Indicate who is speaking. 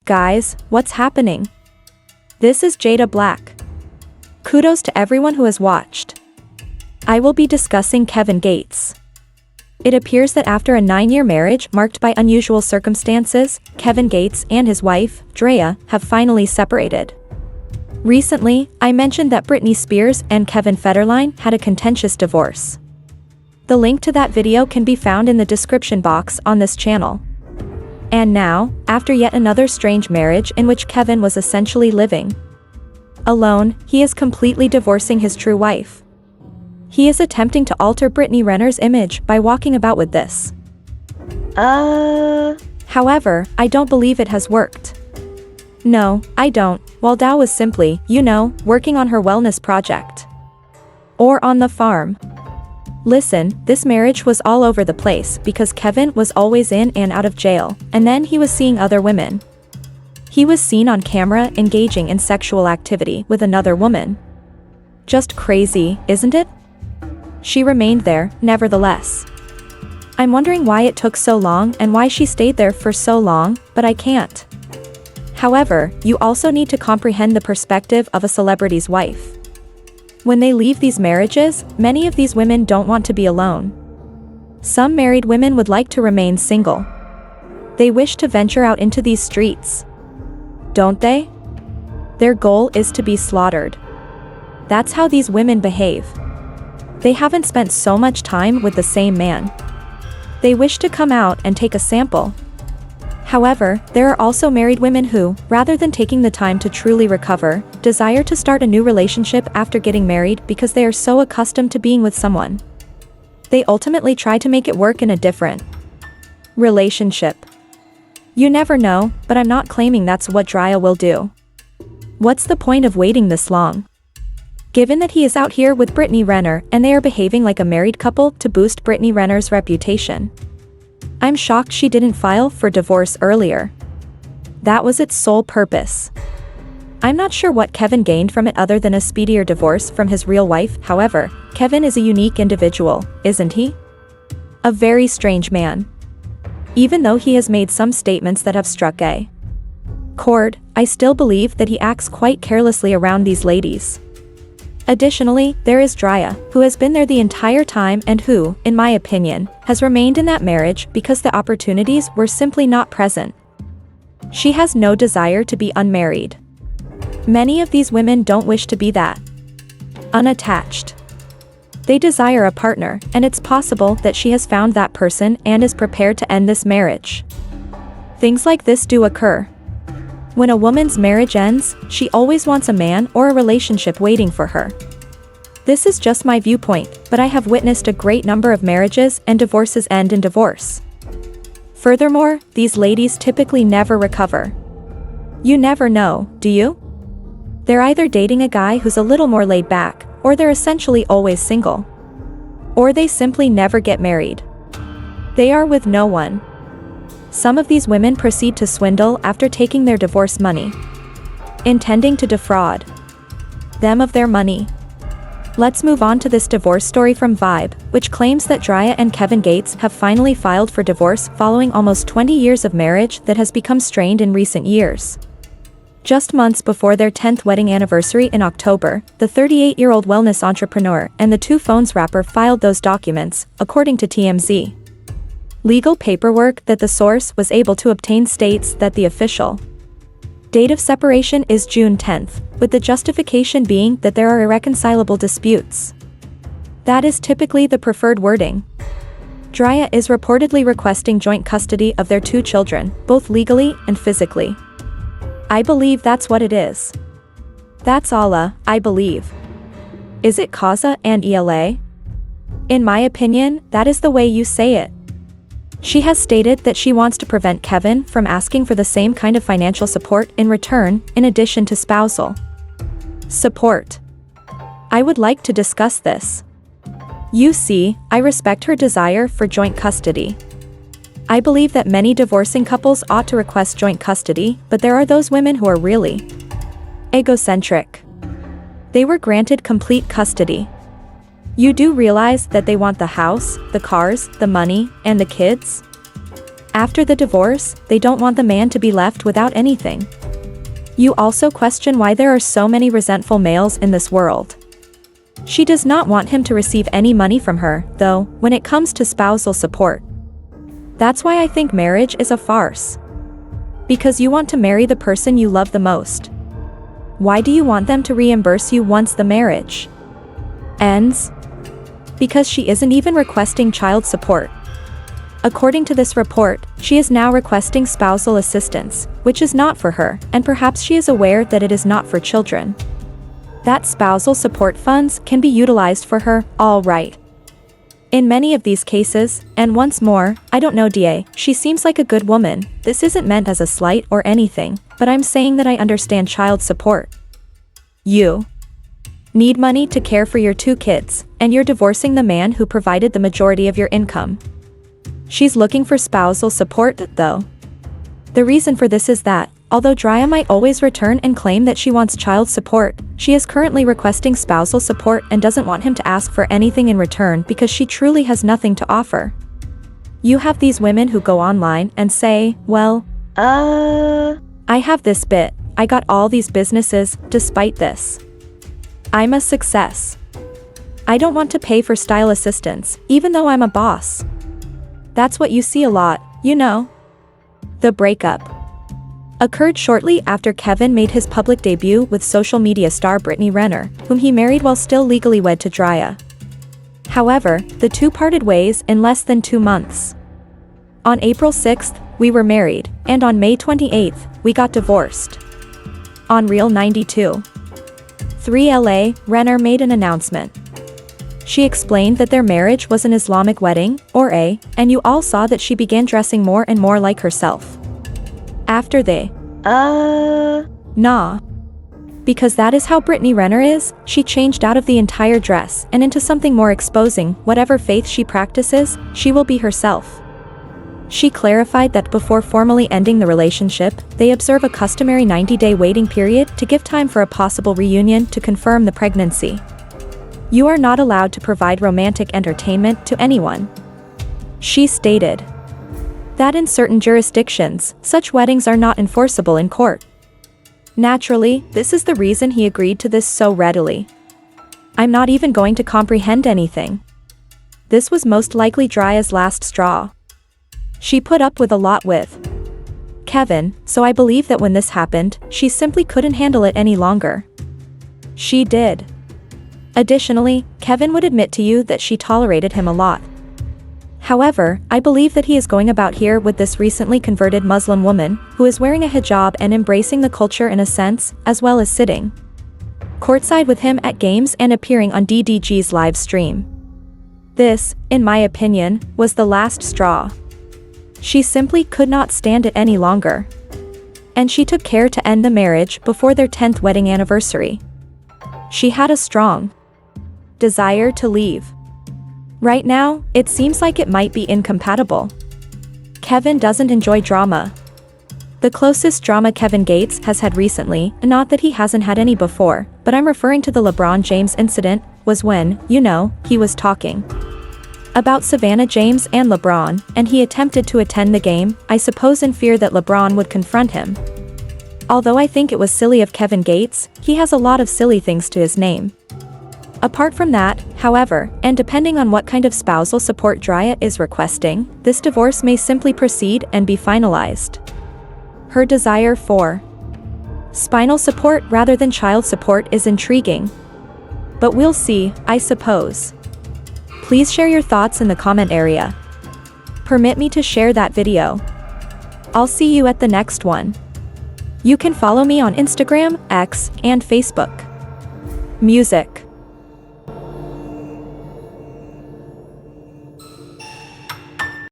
Speaker 1: Guys, what's happening? This is Jada Black. Kudos to everyone who has watched. I will be discussing Kevin Gates. It appears that after a 9-year marriage marked by unusual circumstances, Kevin Gates and his wife, Dreka, have finally separated. Recently, I mentioned that Britney Spears and Kevin Federline had a contentious divorce. The link to that video can be found in the description box on this channel. And now, after yet another strange marriage in which Kevin was essentially living alone, he is completely divorcing his true wife. He is attempting to alter Brittany Renner's image by walking about with this. However, I don't believe it has worked. No, I don't. While Dow was simply, working on her wellness project. Or on the farm. Listen, this marriage was all over the place because Kevin was always in and out of jail, and then he was seeing other women. He was seen on camera engaging in sexual activity with another woman. Just crazy, isn't it? She remained there, nevertheless. I'm wondering why it took so long and why she stayed there for so long, but I can't. However, you also need to comprehend the perspective of a celebrity's wife. When they leave these marriages, many of these women don't want to be alone. Some married women would like to remain single. They wish to venture out into these streets. Don't they? Their goal is to be slaughtered. That's how these women behave. They haven't spent so much time with the same man. They wish to come out and take a sample. However, there are also married women who, rather than taking the time to truly recover, desire to start a new relationship after getting married because they are so accustomed to being with someone. They ultimately try to make it work in a different relationship. You never know, but I'm not claiming that's what Dreka will do. What's the point of waiting this long? Given that he is out here with Brittany Renner and they are behaving like a married couple to boost Brittany Renner's reputation. I'm shocked she didn't file for divorce earlier. That was its sole purpose. I'm not sure what Kevin gained from it other than a speedier divorce from his real wife. However, Kevin is a unique individual, isn't he? A very strange man. Even though he has made some statements that have struck a chord, I still believe that he acts quite carelessly around these ladies. Additionally, there is Dreka, who has been there the entire time and who, in my opinion, has remained in that marriage because the opportunities were simply not present. She has no desire to be unmarried. Many of these women don't wish to be that unattached. They desire a partner, and it's possible that she has found that person and is prepared to end this marriage. Things like this do occur. When a woman's marriage ends, she always wants a man or a relationship waiting for her. This is just my viewpoint, but I have witnessed a great number of marriages and divorces end in divorce. Furthermore, these ladies typically never recover. You never know, do you? They're either dating a guy who's a little more laid back, or they're essentially always single. Or they simply never get married. They are with no one. Some of these women proceed to swindle after taking their divorce money, intending to defraud them of their money. Let's move on to this divorce story from Vibe, which claims that Dreka and Kevin Gates have finally filed for divorce following almost 20 years of marriage that has become strained in recent years. Just months before their 10th wedding anniversary in October, the 38-year-old wellness entrepreneur and the Two Phones rapper filed those documents, according to TMZ. Legal paperwork that the source was able to obtain states that the official date of separation is June 10th, with the justification being that there are irreconcilable disputes. That is typically the preferred wording. Dreka is reportedly requesting joint custody of their 2 children, both legally and physically. I believe that's what it is. That's Allah, I believe. Is it Kaza and ELA? In my opinion, that is the way you say it. She has stated that she wants to prevent Kevin from asking for the same kind of financial support in return, in addition to spousal support. I would like to discuss this. You see, I respect her desire for joint custody. I believe that many divorcing couples ought to request joint custody, but there are those women who are really egocentric. They were granted complete custody. You do realize that they want the house, the cars, the money, and the kids? After the divorce, they don't want the man to be left without anything. You also question why there are so many resentful males in this world. She does not want him to receive any money from her, though, when it comes to spousal support. That's why I think marriage is a farce. Because you want to marry the person you love the most. Why do you want them to reimburse you once the marriage ends? Because she isn't even requesting child support. According to this report, she is now requesting spousal assistance, which is not for her, and perhaps she is aware that it is not for children. That spousal support funds can be utilized for her, all right. In many of these cases, and once more, I don't know DA, she seems like a good woman. This isn't meant as a slight or anything, but I'm saying that I understand child support. You need money to care for your 2 kids, and you're divorcing the man who provided the majority of your income. She's looking for spousal support, though. The reason for this is that, although Dreka might always return and claim that she wants child support, she is currently requesting spousal support and doesn't want him to ask for anything in return because she truly has nothing to offer. You have these women who go online and say, well, I have this bit, I got all these businesses, despite this. I'm a success. I don't want to pay for style assistance, even though I'm a boss. That's what you see a lot, you know. The breakup occurred shortly after Kevin made his public debut with social media star Brittany Renner, whom he married while still legally wed to Dreka. However, the two parted ways in less than 2 months. On April 6th, we were married, and on May 28th, we got divorced. On Reel 92. 3 LA, Renner made an announcement. She explained that their marriage was an Islamic wedding, and you all saw that she began dressing more and more like herself. After they, nah. Because that is how Brittany Renner is, she changed out of the entire dress and into something more exposing. Whatever faith she practices, she will be herself. She clarified that before formally ending the relationship, they observe a customary 90-day waiting period to give time for a possible reunion to confirm the pregnancy. You are not allowed to provide romantic entertainment to anyone. She stated that in certain jurisdictions, such weddings are not enforceable in court. Naturally, this is the reason he agreed to this so readily. I'm not even going to comprehend anything. This was most likely Dreka's last straw. She put up with a lot with Kevin, so I believe that when this happened, she simply couldn't handle it any longer. She did. Additionally, Kevin would admit to you that she tolerated him a lot. However, I believe that he is going about here with this recently converted Muslim woman, who is wearing a hijab and embracing the culture in a sense, as well as sitting courtside with him at games and appearing on DDG's live stream. This, in my opinion, was the last straw. She simply could not stand it any longer. And she took care to end the marriage before their 10th wedding anniversary. She had a strong desire to leave. Right now, it seems like it might be incompatible. Kevin doesn't enjoy drama. The closest drama Kevin Gates has had recently, not that he hasn't had any before, but I'm referring to the LeBron James incident, was when, he was talking about Savannah James and LeBron, and he attempted to attend the game, I suppose in fear that LeBron would confront him. Although I think it was silly of Kevin Gates, he has a lot of silly things to his name. Apart from that, however, and depending on what kind of spousal support Dreka is requesting, this divorce may simply proceed and be finalized. Her desire for spinal support rather than child support is intriguing. But we'll see, I suppose. Please share your thoughts in the comment area. Permit me to share that video. I'll see you at the next one. You can follow me on Instagram, X, and Facebook. Music.